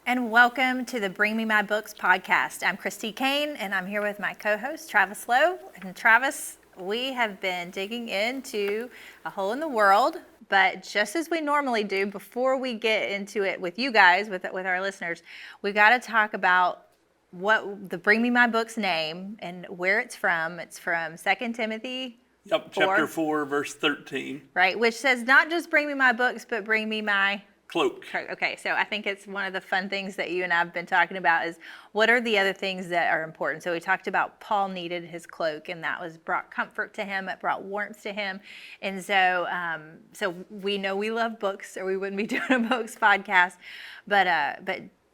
And welcome to the Bring Me My Books podcast. I'm Christy Kane, and I'm here with my co-host, Travis Lowe. And Travis, we have been digging into A Hole in the World, but just as we normally do, before we get into it with you guys, with our listeners, we got to talk about what the Bring Me My Books name and where it's from. It's from 2 Timothy. Yep, chapter 4, verse 13. Right, which says not just bring me my books, but bring me my cloak. Okay, so I think it's one of the fun things that you and I have been talking about is what are the other things that are important. So we talked about Paul needed his cloak, and that was brought comfort to him. It brought warmth to him, and so we know we love books, or we wouldn't be doing a books podcast. But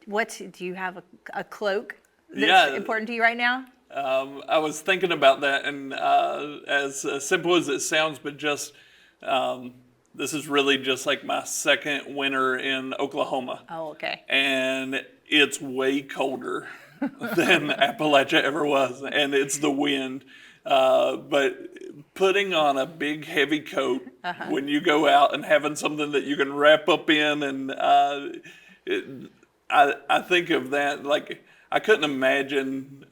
do you have a cloak that's important to you right now? I was thinking about that, and as simple as it sounds, but just this is really just like my second winter in Oklahoma. Oh, okay. And it's way colder than Appalachia ever was, and it's the wind. But putting on a big heavy coat when you go out and having something that you can wrap up in, and I think of that, like I couldn't imagine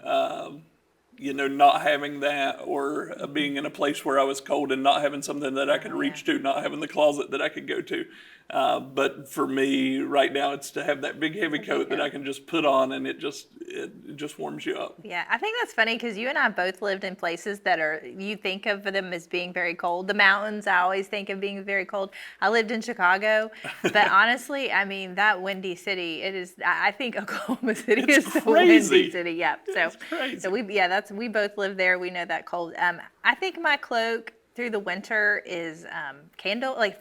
not having that, or being in a place where I was cold and not having something that I could reach to, not having the closet that I could go to. But for me right now, it's to have that big heavy coat that I can just put on, and it just warms you up. Yeah, I think that's funny because you and I both lived in places that you think of them as being very cold. The mountains, I always think of being very cold. I lived in Chicago, but honestly, I mean, that windy city, it is, I think Oklahoma City is the windy city. Yeah. So we both live there. We know that cold. I think my cloak through the winter is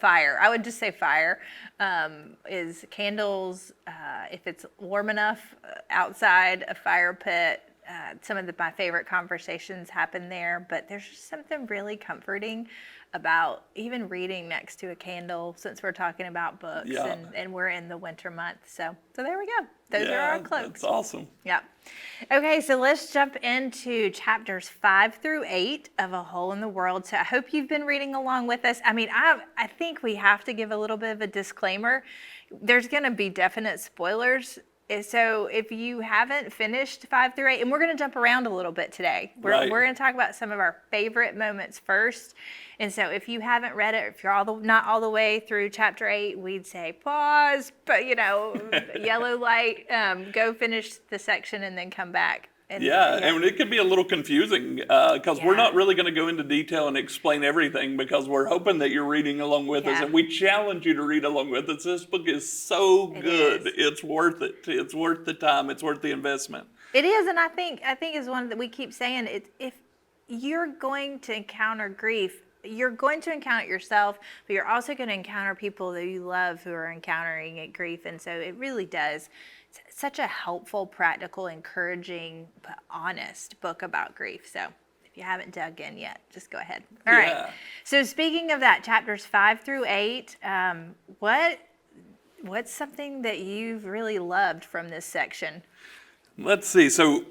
fire. I would just say fire is candles. If it's warm enough outside, a fire pit. Some of my favorite conversations happen there, but there's just something really comforting about even reading next to a candle, since we're talking about books and we're in the winter month. So there we go. Those are our cloaks. That's awesome. Yeah. Okay, so let's jump into chapters 5 through 8 of A Hole in the World. So I hope you've been reading along with us. I mean, I think we have to give a little bit of a disclaimer. There's going to be definite spoilers. So if you haven't finished 5 through 8, and we're going to jump around a little bit today. We're going to talk about some of our favorite moments first. And so if you haven't read it, if you're not all the way through chapter 8, we'd say pause, but yellow light, go finish the section and then come back. And it can be a little confusing because we're not really going to go into detail and explain everything, because we're hoping that you're reading along with us, and we challenge you to read along with us. This book is so good. It's worth it. It's worth the time. It's worth the investment. It is, and I think is one that we keep saying. If you're going to encounter grief, you're going to encounter it yourself, but you're also going to encounter people that you love who are encountering grief, and so it really does. It's such a helpful, practical, encouraging, but honest book about grief. So if you haven't dug in yet, just go ahead. All right. So speaking of that, chapters 5 through 8, what's something that you've really loved from this section? Let's see. So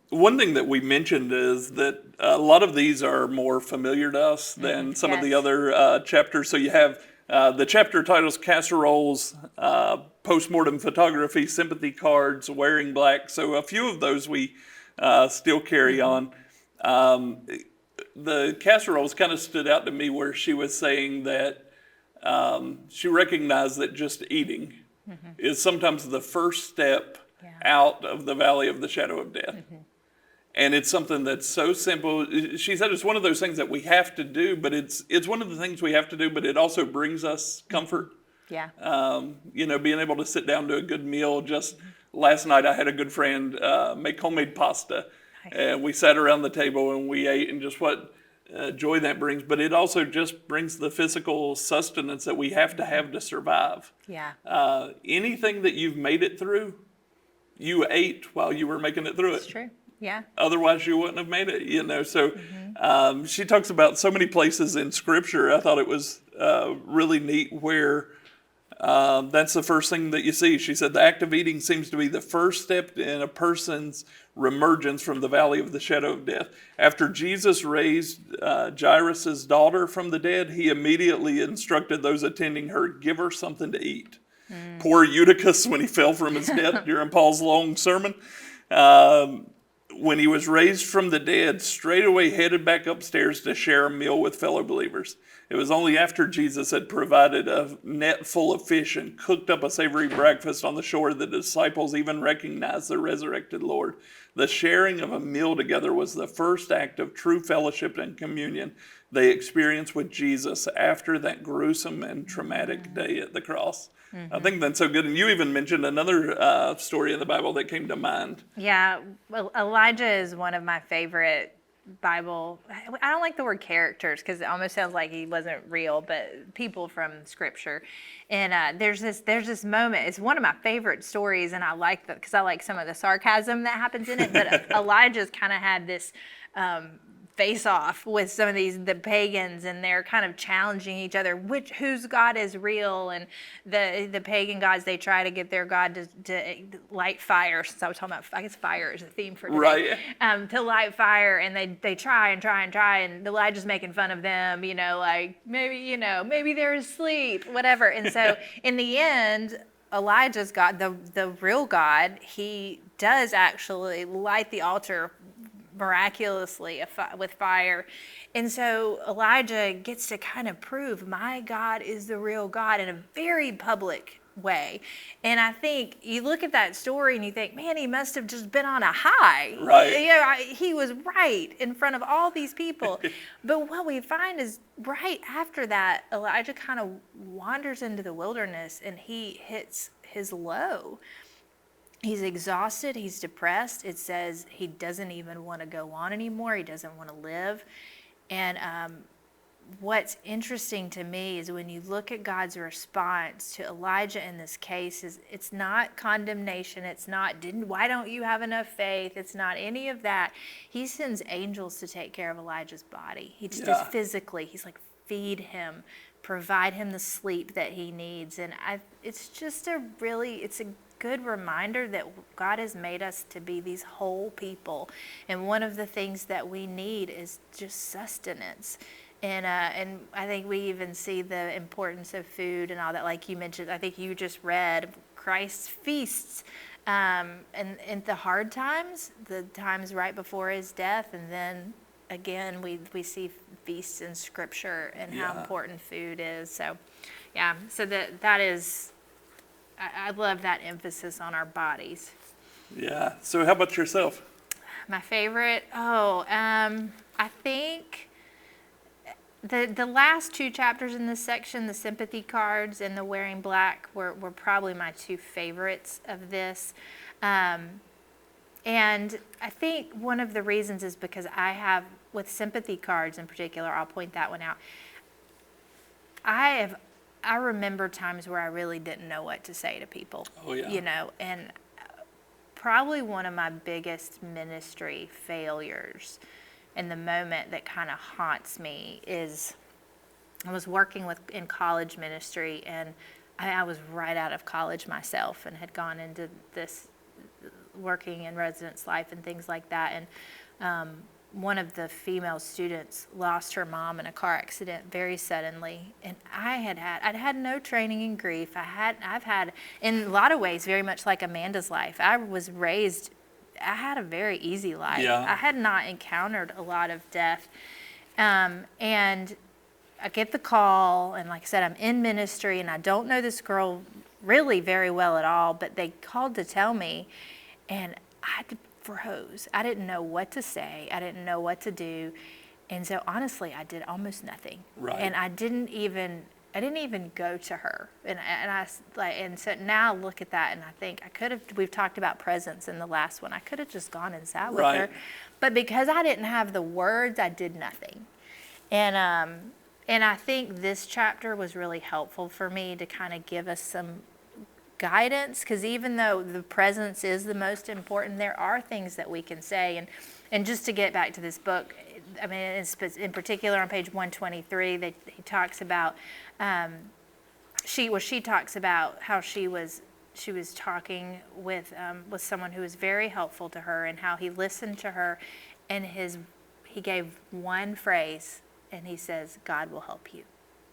one thing that we mentioned is that a lot of these are more familiar to us than some of the other chapters. So you have the chapter titles: Cassorals, Postmortem Photography, Sympathy Cards, Wearing Black. So a few of those we still carry on. The Cassorals kind of stood out to me, where she was saying that she recognized that just eating is sometimes the first step out of the valley of the shadow of death. And it's something that's so simple. She said it's one of those things that we have to do, but it's one of the things we have to do, but it also brings us comfort. Yeah. Being able to sit down to a good meal. Just last night I had a good friend make homemade pasta. Nice. And we sat around the table and we ate, and just what joy that brings. But it also just brings the physical sustenance that we have to survive. Yeah. Anything that you've made it through, you ate while you were making it through it. That's true. Yeah. Otherwise, you wouldn't have made it, So she talks about so many places in Scripture. I thought it was really neat where that's the first thing that you see. She said the act of eating seems to be the first step in a person's reemergence from the valley of the shadow of death. After Jesus raised Jairus' daughter from the dead, he immediately instructed those attending her, give her something to eat. Poor Eutychus when he fell from his death during Paul's long sermon. Um, when he was raised from the dead, straightway headed back upstairs to share a meal with fellow believers. It was only after Jesus had provided a net full of fish and cooked up a savory breakfast on the shore that the disciples even recognized the resurrected Lord. The sharing of a meal together was the first act of true fellowship and communion they experienced with Jesus after that gruesome and traumatic day at the cross. I think that's so good. And you even mentioned another story in the Bible that came to mind. Yeah, well, Elijah is one of my favorite Bible. I don't like the word characters because it almost sounds like he wasn't real, but people from Scripture. And there's this moment. It's one of my favorite stories, and I like that because I like some of the sarcasm that happens in it. But Elijah's kind of had this face off with some of the pagans, and they're kind of challenging each other, whose God is real. And the pagan gods, they try to get their God to light fire. Since I was talking about, I guess fire is a theme for today. Right. To light fire, and they try, and Elijah's making fun of them, like maybe they're asleep, whatever. And so in the end, Elijah's God, the real God, he does actually light the altar miraculously with fire. And so Elijah gets to kind of prove my God is the real God in a very public way. And I think you look at that story and you think, man, he must have just been on a high. Right. He was right in front of all these people. But what we find is right after that, Elijah kind of wanders into the wilderness and he hits his low. He's exhausted, he's depressed. It says he doesn't even want to go on anymore. He doesn't want to live. And what's interesting to me is when you look at God's response to Elijah in this case, is it's not condemnation. It's not, why don't you have enough faith? It's not any of that. He sends angels to take care of Elijah's body. He just does physically. He's like, feed him, provide him the sleep that he needs. And it's just it's a good reminder that God has made us to be these whole people, and one of the things that we need is just sustenance. And I think we even see the importance of food and all that, like you mentioned. I think you just read Christ's feasts, and the hard times, the times right before his death, and then again we see feasts in Scripture and how important food is. So, so that is. I love that emphasis on our bodies. Yeah. So how about yourself? My favorite? I think the last two chapters in this section, the sympathy cards and the wearing black, were probably my two favorites of this. And I think one of the reasons is because I have, with sympathy cards in particular, I'll point that one out. I remember times where I really didn't know what to say to people. Oh, yeah. And probably one of my biggest ministry failures in the moment that kind of haunts me is I was working in college ministry, and I was right out of college myself and had gone into this working in residence life and things like that. And one of the female students lost her mom in a car accident very suddenly, and I'd had no training in grief. I've had, in a lot of ways, very much like Amanda's life. I had a very easy life. Yeah. I had not encountered a lot of death, and I get the call, and like I said, I'm in ministry, and I don't know this girl really very well at all, but they called to tell me, and I froze. I didn't know what to say. I didn't know what to do. And so honestly, I did almost nothing. Right. And I didn't even go to her. And so now I look at that and I think we've talked about presence in the last one. I could have just gone and sat with her. But because I didn't have the words, I did nothing. And I think this chapter was really helpful for me to kind of give us some guidance, because even though the presence is the most important, there are things that we can say. And just to get back to this book, I mean, in particular on page 123, he talks about she talks about how she was talking with someone who was very helpful to her, and how he listened to her, and he gave one phrase, and he says, "God will help you."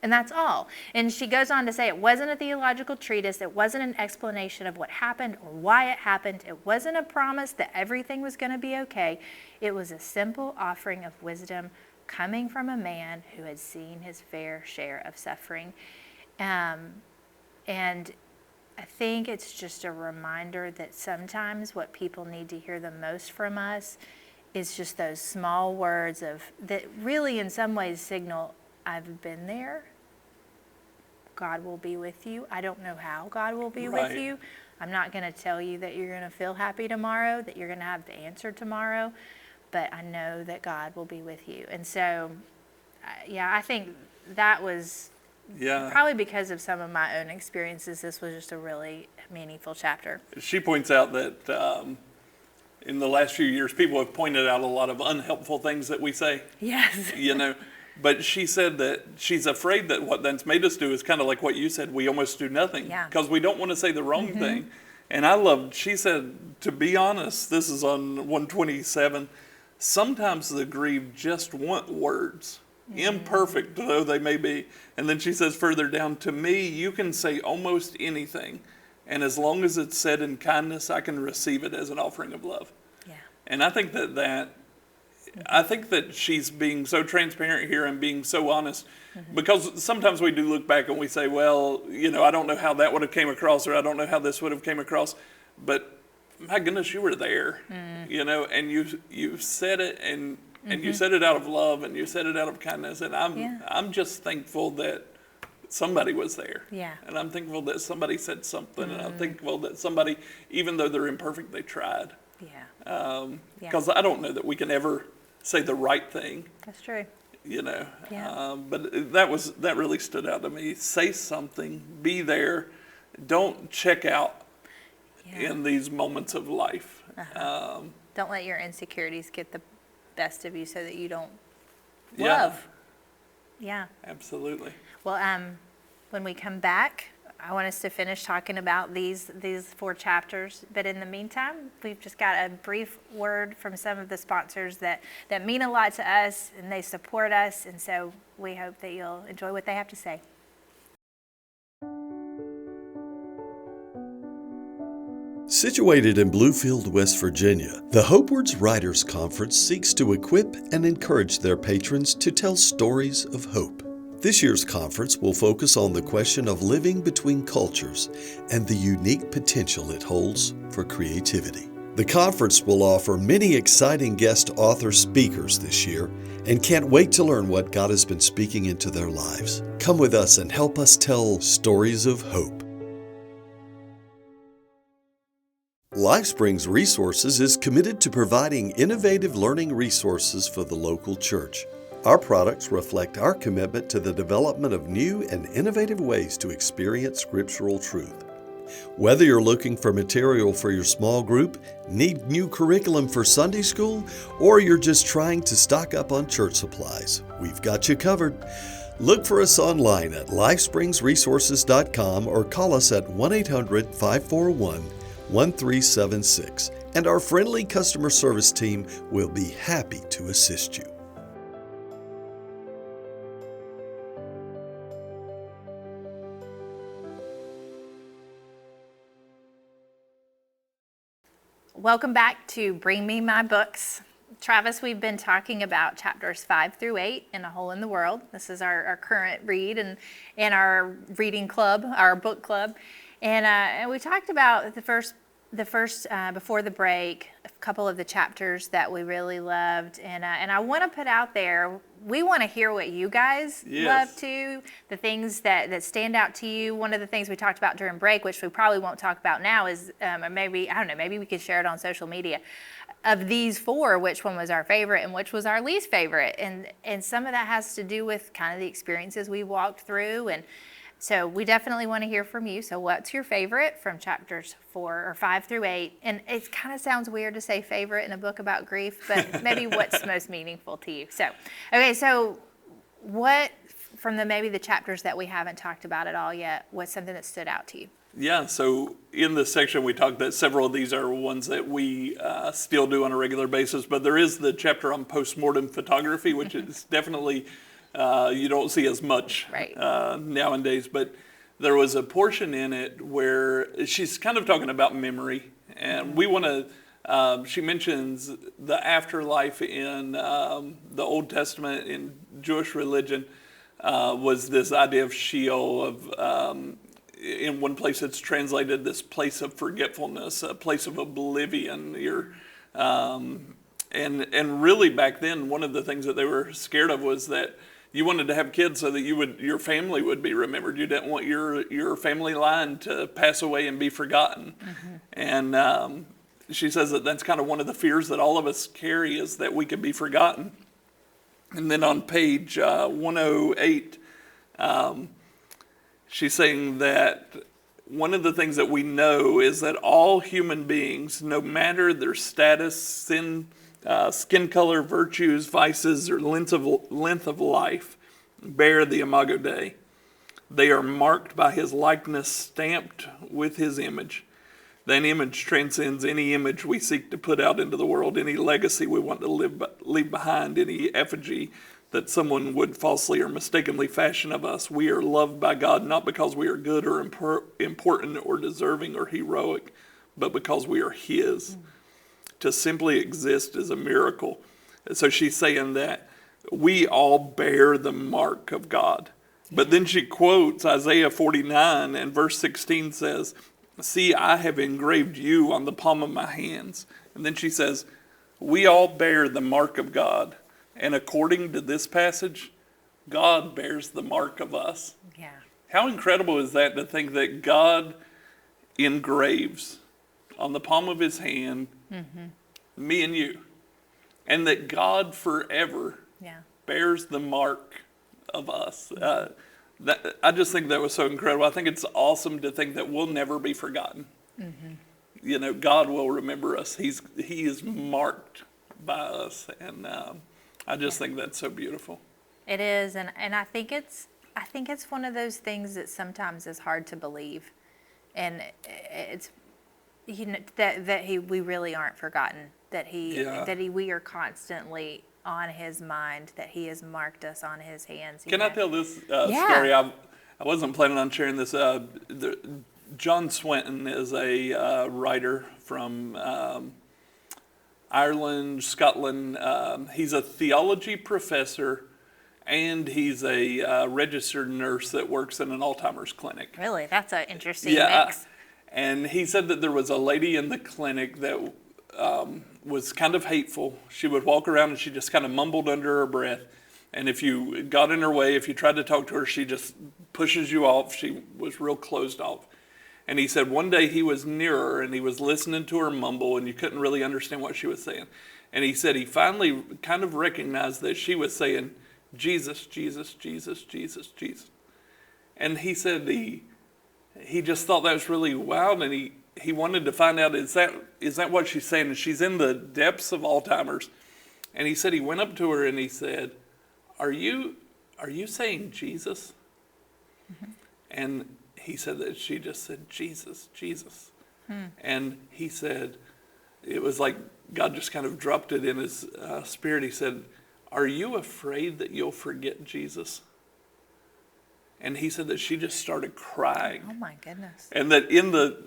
And that's all. And she goes on to say it wasn't a theological treatise. It wasn't an explanation of what happened or why it happened. It wasn't a promise that everything was going to be okay. It was a simple offering of wisdom coming from a man who had seen his fair share of suffering. And I think it's just a reminder that sometimes what people need to hear the most from us is just those small words that really in some ways signal, I've been there. God will be with you. I don't know how God will be with you. I'm not going to tell you that you're going to feel happy tomorrow, that you're going to have the answer tomorrow, but I know that God will be with you. And so, I think that was probably because of some of my own experiences. This was just a really meaningful chapter. She points out that in the last few years, people have pointed out a lot of unhelpful things that we say. Yes. But she said that she's afraid that what that's made us do is kind of like what you said, we almost do nothing because we don't want to say the wrong thing. And she said, to be honest, this is on 127, sometimes the grieved just want words, imperfect though they may be. And then she says further down, to me, you can say almost anything. And as long as it's said in kindness, I can receive it as an offering of love. Yeah. And I think that she's being so transparent here and being so honest, because sometimes we do look back and we say, well, I don't know how that would have came across, or I don't know how this would have came across, but my goodness, you were there, and you said it, and you said it out of love, and you said it out of kindness, and I'm just thankful that somebody was there. Yeah. And I'm thankful that somebody said something, and I'm thankful that somebody, even though they're imperfect, they tried. Yeah. Because I don't know that we can ever say the right thing. That's true. But that really stood out to me. Say something, be there, don't check out in these moments of life. Don't let your insecurities get the best of you so that you don't love. Yeah. Absolutely. Well, when we come back, I want us to finish talking about these 4 chapters. But in the meantime, we've just got a brief word from some of the sponsors that mean a lot to us, and they support us. And so we hope that you'll enjoy what they have to say. Situated in Bluefield, West Virginia, the Hopewards Writers Conference seeks to equip and encourage their patrons to tell stories of hope. This year's conference will focus on the question of living between cultures and the unique potential it holds for creativity. The conference will offer many exciting guest author speakers this year, and can't wait to learn what God has been speaking into their lives. Come with us and help us tell stories of hope. LifeSprings Resources is committed to providing innovative learning resources for the local church. Our products reflect our commitment to the development of new and innovative ways to experience scriptural truth. Whether you're looking for material for your small group, need new curriculum for Sunday school, or you're just trying to stock up on church supplies, we've got you covered. Look for us online at lifespringsresources.com or call us at 1-800-541-1376, and our friendly customer service team will be happy to assist you. Welcome back to Bring Me My Books. Travis, we've been talking about chapters 5 through 8 in A Hole in the World. This is our current read and our reading club, our book club. And we talked about the first before the break, a couple of the chapters that we really loved. And I want to put out there, we want to hear what you guys love too, the things that stand out to you. One of the things we talked about during break, which we probably won't talk about now, is or maybe, I don't know, maybe we could share it on social media. Of these 4, which one was our favorite and which was our least favorite? And some of that has to do with kind of the experiences we walked through. And so we definitely want to hear from you. So what's your favorite from chapters 5 through 8? And it kind of sounds weird to say favorite in a book about grief, but maybe what's most meaningful to you. So, okay, so what from maybe the chapters that we haven't talked about at all yet, what's something that stood out to you? Yeah, so in this section we talked that several of these are ones that we still do on a regular basis, but there is the chapter on postmortem photography, which is definitely you don't see as much Right. nowadays. But there was a portion in it where she's kind of talking about memory, and we want to. She mentions the afterlife in the Old Testament in Jewish religion was this idea of Sheol, of in one place it's translated this place of forgetfulness, a place of oblivion. And really back then, one of the things that they were scared of was that you wanted to have kids so that your family would be remembered. You didn't want your family line to pass away and be forgotten. And she says that that's kind of one of the fears that all of us carry, is that we could be forgotten. And then on page 108, she's saying that one of the things that we know is that all human beings, no matter their status, skin color, virtues, vices, or length of life, bear the Imago Dei. They are marked by his likeness, stamped with his image. That image transcends any image we seek to put out into the world, any legacy we want to leave behind, any effigy that someone would falsely or mistakenly fashion of us. We are loved by God not because we are good or important or deserving or heroic, but because we are his. To simply exist is a miracle. So she's saying that we all bear the mark of God. But then she quotes Isaiah 49, and verse 16 says, "See, I have engraved you on the palm of my hands." And then she says, we all bear the mark of God. And according to this passage, God bears the mark of us. Yeah. How incredible is that, to think that God engraves on the palm of his hand me and you, and that God forever bears the mark of us. I just think that was so incredible. I think it's awesome to think that we'll never be forgotten. You know, God will remember us. He is marked by us, and I just think that's so beautiful. It is, and I think it's one of those things that sometimes is hard to believe, and it's we really aren't forgotten. We are constantly on his mind, that he has marked us on his hands. Can I tell this story? I wasn't planning on sharing this. John Swinton is a writer from Ireland, Scotland. He's a theology professor, and he's a registered nurse that works in an Alzheimer's clinic. Really? That's an interesting mix. And he said that there was a lady in the clinic that was kind of hateful. She would walk around and she just kind of mumbled under her breath. And if you got in her way, if you tried to talk to her, she just pushes you off. She was real closed off. And he said one day he was near her and he was listening to her mumble, and you couldn't really understand what she was saying. And he said he finally kind of recognized that she was saying, "Jesus, Jesus, Jesus, Jesus, Jesus." And he said he just thought that was really wild, and he wanted to find out, is that what she's saying? And she's in the depths of Alzheimer's. And he said he went up to her and he said, Are you saying Jesus? And he said that she just said, "Jesus, Jesus." And he said, it was like God just kind of dropped it in his spirit. He said, "Are you afraid that you'll forget Jesus?" And he said that she just started crying. Oh my goodness. And that in the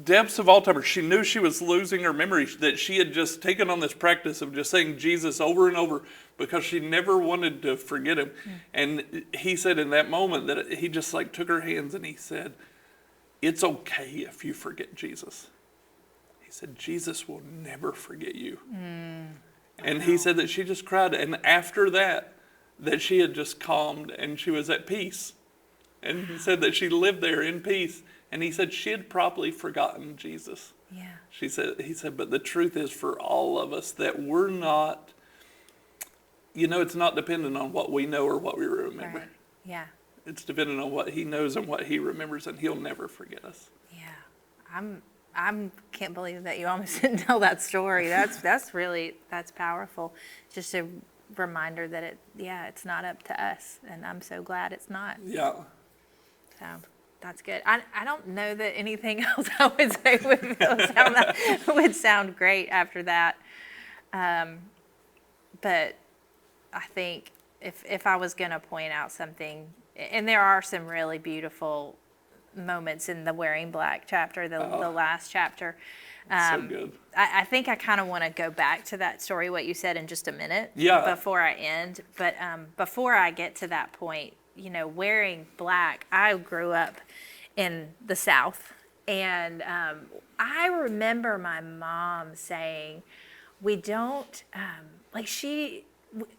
depths of Alzheimer's, she knew she was losing her memory, that she had just taken on this practice of just saying Jesus over and over because she never wanted to forget him. And he said in that moment that he just like took her hands and he said, "It's okay if you forget Jesus." He said, "Jesus will never forget you." And he said that she just cried. And after that she had just calmed and she was at peace. And he said that she lived there in peace. And he said she had probably forgotten Jesus. Yeah. He said, but the truth is for all of us that we're not, it's not dependent on what we know or what we remember. Right. Yeah. It's dependent on what he knows and what he remembers, and he'll never forget us. Yeah. I'm can't believe that you almost didn't tell that story. That's powerful. Just a reminder that it's not up to us, and I'm so glad it's not. Yeah. So that's good. I don't know that anything else I would say would sound great after that. But I think if I was going to point out something, and there are some really beautiful moments in the wearing black chapter, the last chapter. So good. I think I kind of want to go back to that story, what you said, in just a minute. Yeah. Before I end. But before I get to that point, wearing black, I grew up in the South. And I remember my mom saying, we don't,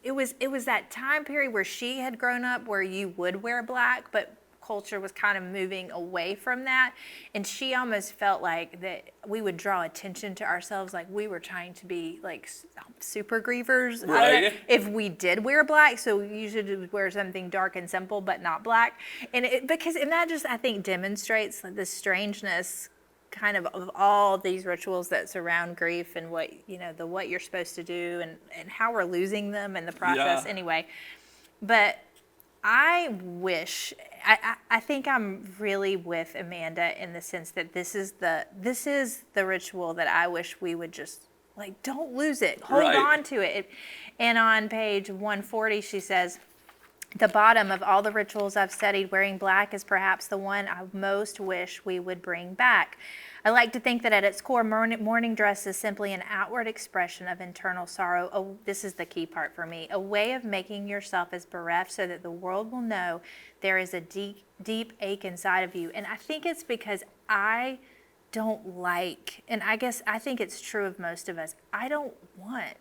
it was that time period where she had grown up where you would wear black, but culture was kind of moving away from that, and she almost felt like that we would draw attention to ourselves, like we were trying to be like super grievers, right? If we did wear black, so you should wear something dark and simple but not black, and that just, I think, demonstrates like the strangeness kind of all these rituals that surround grief, and what what you're supposed to do, and how we're losing them in the process. Yeah. Anyway, but I wish, I think I'm really with Amanda in the sense that this is the ritual that I wish we would just, like, don't lose it. Hold Right. on to it. And on page 140, she says, the bottom of all the rituals I've studied, wearing black is perhaps the one I most wish we would bring back. I like to think that at its core, mourning dress is simply an outward expression of internal sorrow. Oh, this is the key part for me. A way of making yourself as bereft so that the world will know there is a deep, deep ache inside of you. And I think it's because I don't like, and I guess I think it's true of most of us, I don't want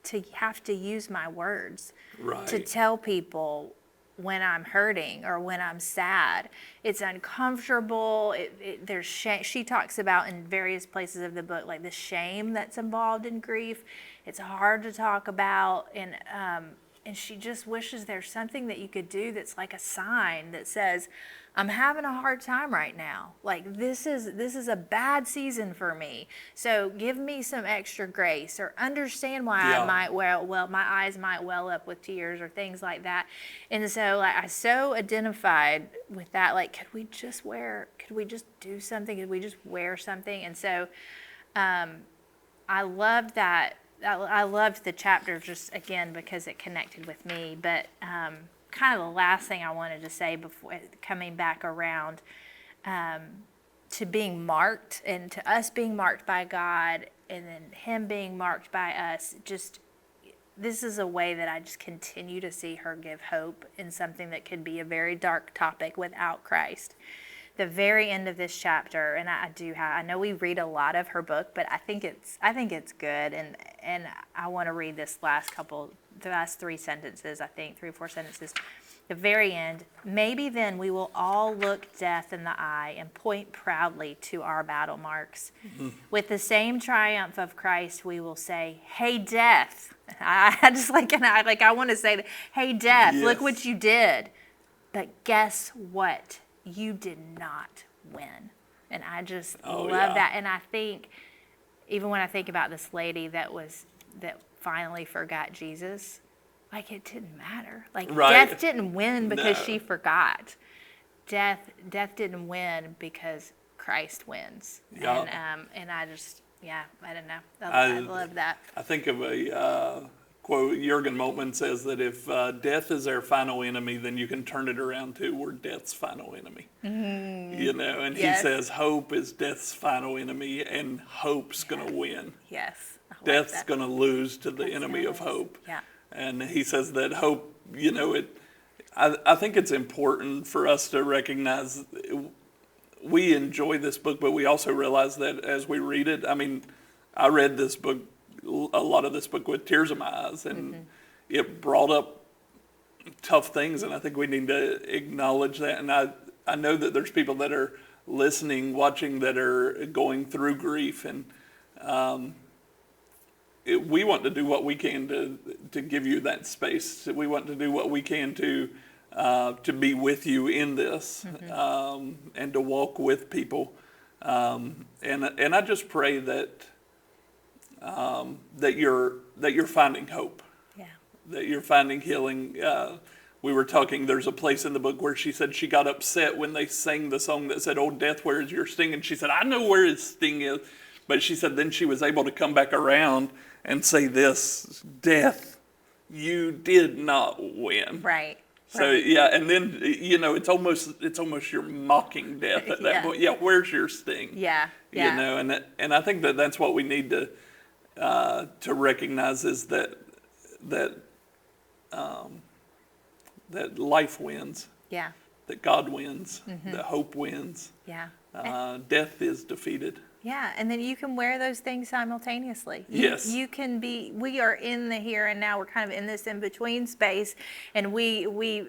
to have to use my words Right. to tell people when I'm hurting or when I'm sad. It's uncomfortable. There's shame. She talks about in various places of the book, like the shame that's involved in grief. It's hard to talk about, and she just wishes there's something that you could do that's like a sign that says, I'm having a hard time right now. Like, this is a bad season for me. So give me some extra grace, or understand why Yeah. I might my eyes might well up with tears, or things like that. And so, like, I so identified with that. Like, could we just do something? Could we just wear something? And so, I loved that. I loved the chapter just, again, because it connected with me. But kind of the last thing I wanted to say before coming back around to being marked, and to us being marked by God, and then Him being marked by us, just this is a way that I just continue to see her give hope in something that could be a very dark topic without Christ. The very end of this chapter, and I know we read a lot of her book, but I think it's good, and I want to read the last 3 sentences, I think 3 or 4 sentences. The very end, maybe then we will all look death in the eye and point proudly to our battle marks. Mm-hmm. With the same triumph of Christ, we will say, "Hey, death!" I want to say, "Hey, death! Yes. Look what you did!" But guess what? You did not win. And I just love that. And I think, even when I think about this lady that finally forgot Jesus, like, it didn't matter. Like, Right. death didn't win because No. she forgot. Death didn't win because Christ wins. Yeah. And I just, I don't know. I love that. I think of a quote. Jürgen Moltmann says that if death is their final enemy, then you can turn it around to we're death's final enemy. Mm-hmm. And Yes. he says hope is death's final enemy, and hope's going to win. Yes. I like Death's that. going to lose to the That's enemy of nice. hope. Yeah. And he says that hope, I think it's important for us to recognize we enjoy this book, but we also realize that as we read it, I mean, I read this book, a lot of this book, with tears in my eyes, and it brought up tough things, and I think we need to acknowledge that. And I know that there's people that are listening, watching, that are going through grief, and we want to do what we can to give you that space. We want to do what we can to be with you in this, and to walk with people. And I just pray that you're finding hope, that you're finding healing. We were talking, there's a place in the book where she said she got upset when they sang the song that said, "Oh, death, where is your sting?" And she said, "I know where his sting is." But she said then she was able to come back around and say this, "Death, you did not win. Right. So right. yeah, and then it's almost you're mocking death at that Yeah. point. Yeah, where's your sting? Yeah. Yeah. And I think that's what we need to recognize is that that life wins, Yeah. that God wins, that hope wins. Yeah. Death is defeated. Yeah, and then you can wear those things simultaneously. Yes. You can be, we are in the here and now. We're kind of in this in-between space, and we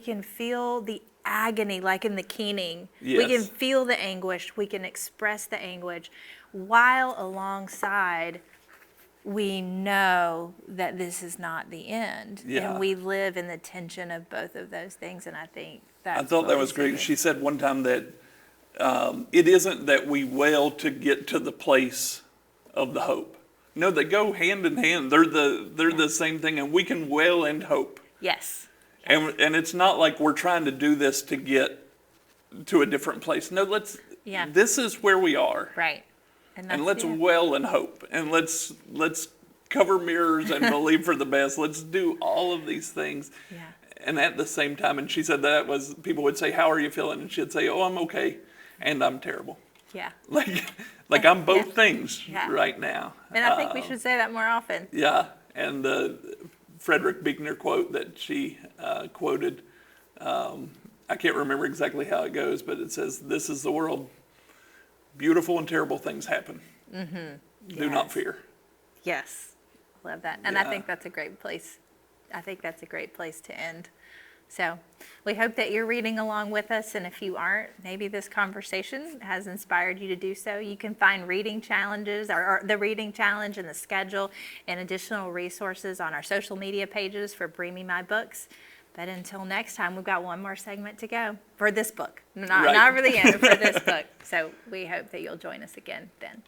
can feel the agony like in the keening. We can Yes. feel the anguish. We can express the anguish while alongside we know that this is not the end. Yeah. And we live in the tension of both of those things, and I think that's I thought that really was great. serious. She said one time that it isn't that we wail to get to the place of the hope. No, they go hand in hand. They're the same thing, and we can wail and hope. Yes. And it's not like we're trying to do this to get to a different place. No, Yeah. this is where we are. Right. And that's let's it. wail and hope. And let's cover mirrors and believe for the best. Let's do all of these things. Yeah. And at the same time, and she said that was, people would say, "How are you feeling?" And she'd say, "Oh, I'm okay. And I'm terrible." Yeah. Like I'm both things Yeah. right now. And I think we should say that more often. Yeah, and the Frederick Buechner quote that she quoted, I can't remember exactly how it goes, but it says, "This is the world. Beautiful and terrible things happen. Do not Yes. fear." Yes, love that. And I Yeah. think that's a great place. I think that's a great place to end. So we hope that you're reading along with us. And if you aren't, maybe this conversation has inspired you to do so. You can find reading challenges or the reading challenge and the schedule and additional resources on our social media pages for Bring Me My Books. But until next time, we've got one more segment to go for this book. Not Right. for the end, for this book. So we hope that you'll join us again then.